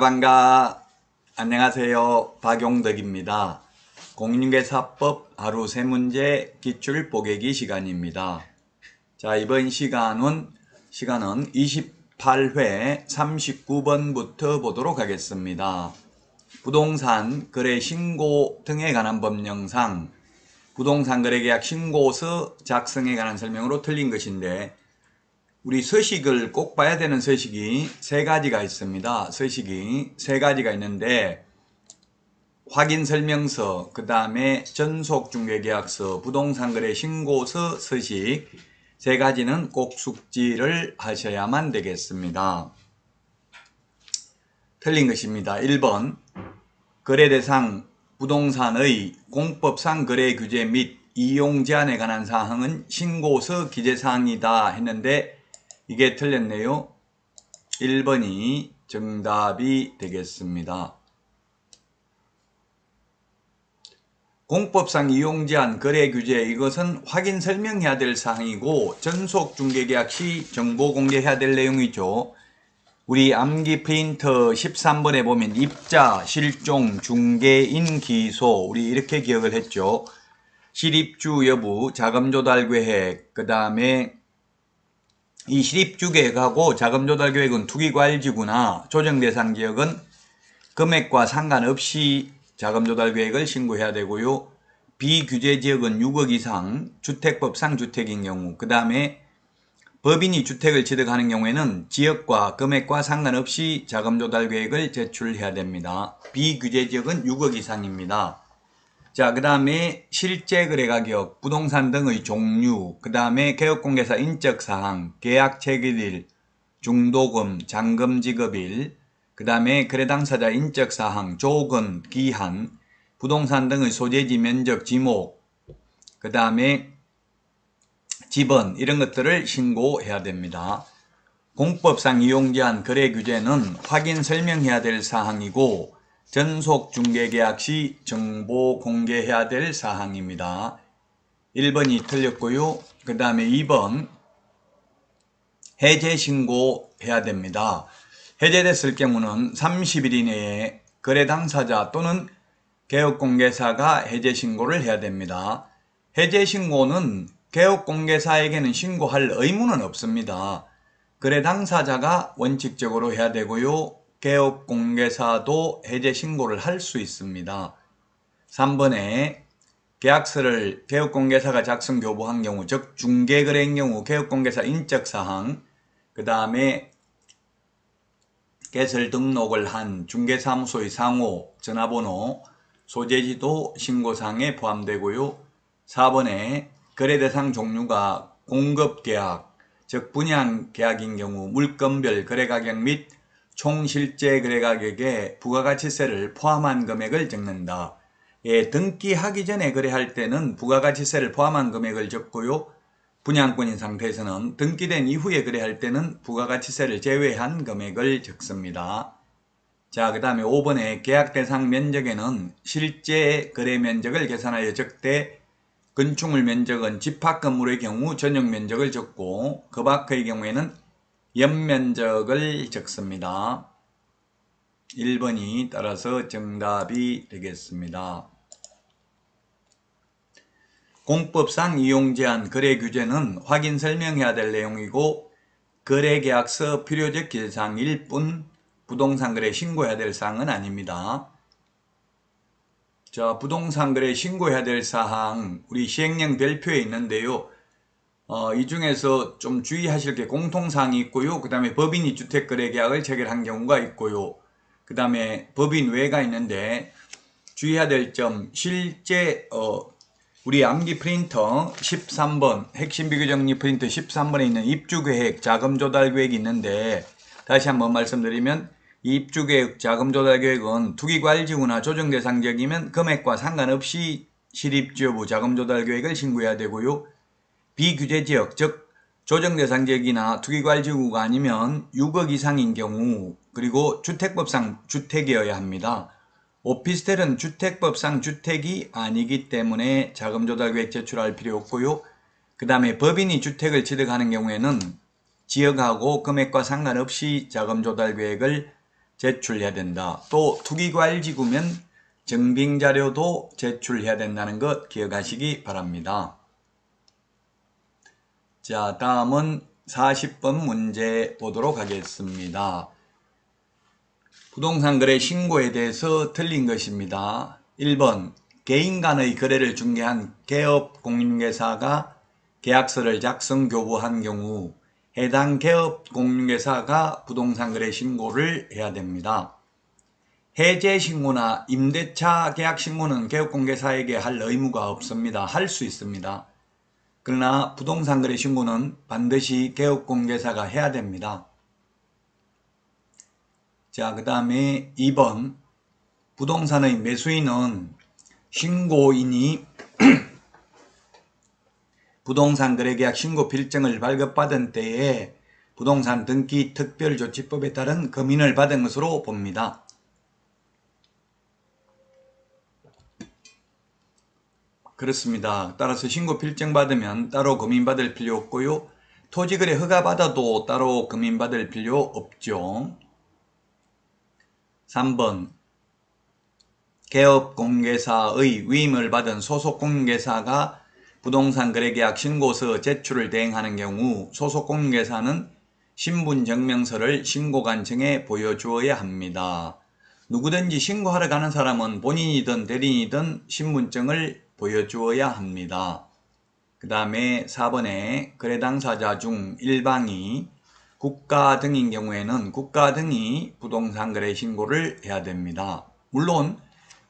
반가. 안녕하세요. 박용덕입니다. 공인중개사법 하루 3문제 기출 뽀개기 시간입니다. 자, 이번 시간은 28회 39번부터 보도록 하겠습니다. 부동산 거래 신고 등에 관한 법령상 부동산 거래계약 신고서 작성에 관한 설명으로 틀린 것인데, 우리 서식을 꼭 봐야 되는 서식이 3가지가 있습니다. 서식이 3가지가 있는데, 확인설명서, 그 다음에 전속중개계약서, 부동산거래 신고서 서식 3가지는 꼭 숙지를 하셔야만 되겠습니다. 틀린 것입니다. 1번, 거래대상 부동산의 공법상 거래규제 및 이용제한에 관한 사항은 신고서 기재사항이다 했는데, 이게 틀렸네요. 1번이 정답이 되겠습니다. 공법상 이용제한 거래규제, 이것은 확인 설명해야 될 사항이고 전속중개계약 시 정보 공개해야 될 내용이죠. 우리 암기 프린터 13번에 보면 입자, 실종, 중개인 기소, 우리 이렇게 기억을 했죠. 실입주 여부, 자금조달계획, 그 다음에 이 실입주계획하고 자금조달계획은 투기과일지구나, 조정대상 지역은 금액과 상관없이 자금조달계획을 신고해야 되고요. 비규제지역은 6억 이상, 주택법상 주택인 경우, 그 다음에 법인이 주택을 취득하는 경우에는 지역과 금액과 상관없이 자금조달계획을 제출해야 됩니다. 비규제지역은 6억 이상입니다. 자, 그 다음에 실제 거래가격, 부동산 등의 종류, 그 다음에 개업공개사 인적사항, 계약 체결일, 중도금, 잔금 지급일, 그 다음에 거래 당사자 인적사항, 조건, 기한, 부동산 등의 소재지 면적 지목, 그 다음에 지번, 이런 것들을 신고해야 됩니다. 공법상 이용제한 거래규제는 확인 설명해야 될 사항이고 전속중개계약 시 정보 공개해야 될 사항입니다. 1번이 틀렸고요. 그 다음에 2번, 해제신고해야 됩니다. 해제됐을 경우는 30일 이내에 거래 당사자 또는 개업공개사가 해제신고를 해야 됩니다. 해제신고는 개업공개사에게는 신고할 의무는 없습니다. 거래 당사자가 원칙적으로 해야 되고요. 개업공개사도 해제신고를 할 수 있습니다. 3번에 계약서를 개업공개사가 작성 교부한 경우, 즉 중개거래인 경우 개업공개사 인적사항, 그 다음에 개설 등록을 한 중개사무소의 상호, 전화번호, 소재지도 신고사항에 포함되고요. 4번에 거래대상 종류가 공급계약, 즉 분양계약인 경우 물건별 거래가격 및 총실제 거래가격에 부가가치세를 포함한 금액을 적는다. 예, 등기하기 전에 거래할 때는 부가가치세를 포함한 금액을 적고요. 분양권인 상태에서는 등기된 이후에 거래할 때는 부가가치세를 제외한 금액을 적습니다. 자, 그 다음에 5번에 계약대상 면적에는 실제 거래 면적을 계산하여 적되 건축물 면적은 집합건물의 경우 전용 면적을 적고 그 밖의 경우에는 연면적을 적습니다. 1번이 따라서 정답이 되겠습니다. 공법상 이용제한 거래규제는 확인 설명해야 될 내용이고 거래계약서 필요적 기재사항일 뿐 부동산 거래 신고해야 될 사항은 아닙니다. 자, 부동산 거래 신고해야 될 사항, 우리 시행령 별표에 있는데요. 이 중에서 좀 주의하실 게 공통사항이 있고요. 그 다음에 법인이 주택거래계약을 체결한 경우가 있고요. 그 다음에 법인 외가 있는데 주의해야 될 점, 실제 우리 암기 프린터 13번, 핵심 비교 정리 프린터 13번에 있는 입주계획, 자금조달계획이 있는데, 다시 한번 말씀드리면 입주계획, 자금조달계획은 투기과일지구나 조정대상지역이면 금액과 상관없이 실입주 여부, 자금조달계획을 신고해야 되고요. 비규제지역, 즉 조정대상지역이나 투기과일지구가 아니면 6억 이상인 경우, 그리고 주택법상 주택이어야 합니다. 오피스텔은 주택법상 주택이 아니기 때문에 자금조달계획 제출할 필요 없고요. 그 다음에 법인이 주택을 취득하는 경우에는 지역하고 금액과 상관없이 자금조달계획을 제출해야 된다. 또 투기과일지구면 증빙자료도 제출해야 된다는 것 기억하시기 바랍니다. 자, 다음은 40번 문제 보도록 하겠습니다. 부동산 거래 신고에 대해서 틀린 것입니다. 1번 개인 간의 거래를 중개한 개업 공인중개사가 계약서를 작성 교부한 경우 해당 개업 공인중개사가 부동산 거래 신고를 해야 됩니다. 해제 신고나 임대차 계약 신고는 개업 공개사에게 할 의무가 없습니다. 할 수 있습니다. 그러나 부동산 거래 신고는 반드시 개업 공개사가 해야 됩니다. 자, 그 다음에 2번 부동산의 매수인은 신고인이 부동산 거래계약 신고 필증을 발급받은 때에 부동산 등기 특별조치법에 따른 금인을 받은 것으로 봅니다. 그렇습니다. 따라서 신고 필증 받으면 따로 금인받을 필요 없고요. 토지거래 허가 받아도 따로 금인받을 필요 없죠. 3번 개업공개사의 위임을 받은 소속공개사가 부동산 거래계약 신고서 제출을 대행하는 경우 소속공개사는 신분증명서를 신고관청에 보여주어야 합니다. 누구든지 신고하러 가는 사람은 본인이든 대리인이든 신분증을 보여주어야 합니다. 그 다음에 4번에 거래 당사자 중 일방이 국가 등인 경우에는 국가 등이 부동산 거래 신고를 해야 됩니다. 물론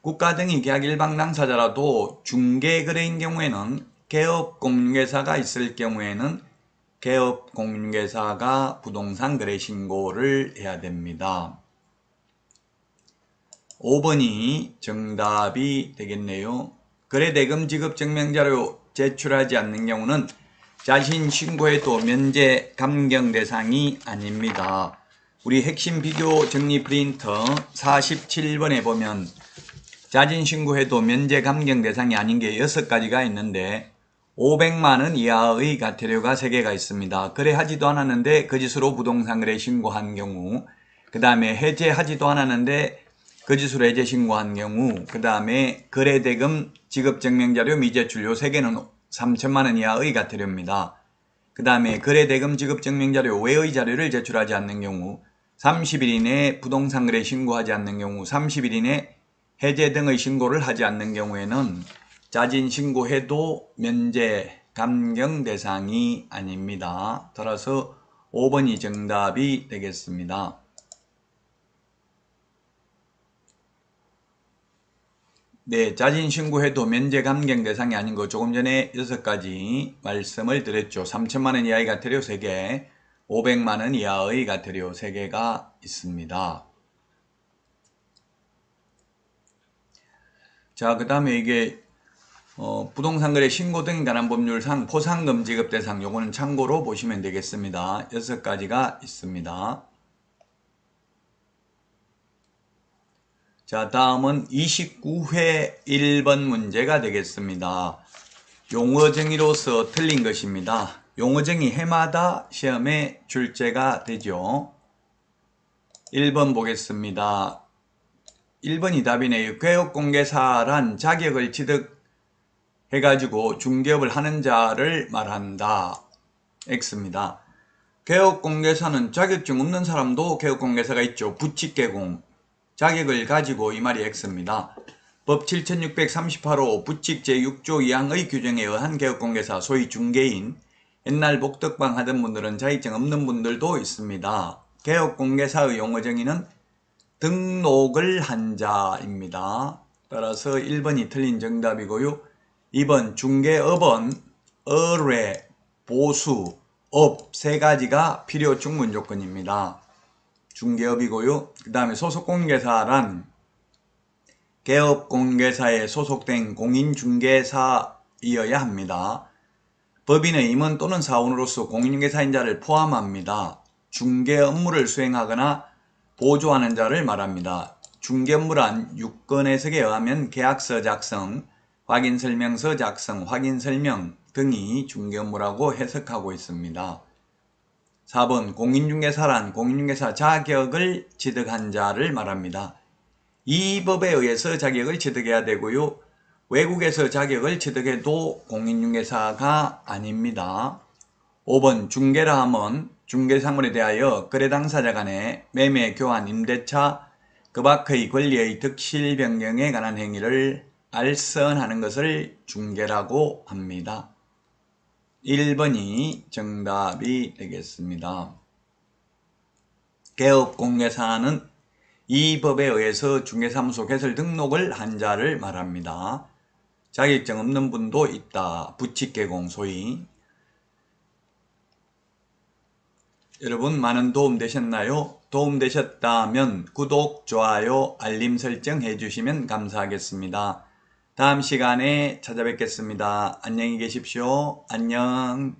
국가 등이 계약 일방 당사자라도 중개 거래인 경우에는 개업 공인중개사가 있을 경우에는 개업 공인중개사가 부동산 거래 신고를 해야 됩니다. 5번이 정답이 되겠네요. 거래대금 지급 증명자료 제출하지 않는 경우는 자신 신고에도 면제 감경 대상이 아닙니다. 우리 핵심 비교 정리 프린터 47번에 보면 자진 신고해도 면제 감경 대상이 아닌 게 6가지가 있는데 500만원 이하의 과태료가 3개가 있습니다. 거래하지도 않았는데 거짓으로 부동산 거래 신고한 경우, 그 다음에 해제하지도 않았는데 거짓으로 해제 신고한 경우, 그 다음에 거래대금 지급증명자료 미제출 요 3개는 3천만원 이하의 과태료입니다. 그 다음에 거래대금 지급증명자료 외의 자료를 제출하지 않는 경우, 30일 이내에 부동산 거래 신고하지 않는 경우, 30일 이내 해제 등의 신고를 하지 않는 경우에는 자진 신고해도 면제 감경 대상이 아닙니다. 따라서 5번이 정답이 되겠습니다. 네, 자진 신고해도 면제 감경 대상이 아닌 거 조금 전에 6가지 말씀을 드렸죠. 3천만원 이하의 과태료 3개, 500만원 이하의 과태료 3개가 있습니다. 자, 그 다음에 이게 부동산 거래 신고 등에 관한 법률상 포상금 지급 대상, 요거는 참고로 보시면 되겠습니다. 6가지가 있습니다. 자, 다음은 29회 1번 문제가 되겠습니다. 용어정의로서 틀린 것입니다. 용어정의 해마다 시험에 출제가 되죠. 1번 보겠습니다. 1번이 답이네요. 개업공개사란 자격을 취득해가지고 중개업을 하는 자를 말한다. X입니다. 개업공개사는 자격증 없는 사람도 개업공개사가 있죠. 부칙개공. 자격을 가지고 이 말이 X입니다. 법 7638호 부칙 제6조 2항의 규정에 의한 개업공개사 소위 중개인, 옛날 복덕방 하던 분들은 자격증 없는 분들도 있습니다. 개업공개사의 용어정의는 등록을 한 자입니다. 따라서 1번이 틀린 정답이고요. 2번 중개업은 의뢰, 보수, 업 3가지가 필요 충분 조건입니다. 중개업이고요. 그 다음에 소속공개사란 개업공개사에 소속된 공인중개사이어야 합니다. 법인의 임원 또는 사원으로서 공인중개사인 자를 포함합니다. 중개 업무를 수행하거나 보조하는 자를 말합니다. 중개업무란 유권해석에 의하면 계약서 작성, 확인설명서 작성, 확인설명 등이 중개업무라고 해석하고 있습니다. 4번 공인중개사란 공인중개사 자격을 취득한 자를 말합니다. 이 법에 의해서 자격을 취득해야 되고요. 외국에서 자격을 취득해도 공인중개사가 아닙니다. 5번 중개라 함은 중개사물에 대하여 거래 당사자 간의 매매, 교환, 임대차, 그 밖의 권리의 득실 변경에 관한 행위를 알선하는 것을 중개라고 합니다. 1번이 정답이 되겠습니다. 개업공개사는 이 법에 의해서 중개사무소 개설 등록을 한 자를 말합니다. 자격증 없는 분도 있다. 부칙개공 소위. 여러분 많은 도움 되셨나요? 도움 되셨다면 구독, 좋아요, 알림 설정 해주시면 감사하겠습니다. 다음 시간에 찾아뵙겠습니다. 안녕히 계십시오. 안녕.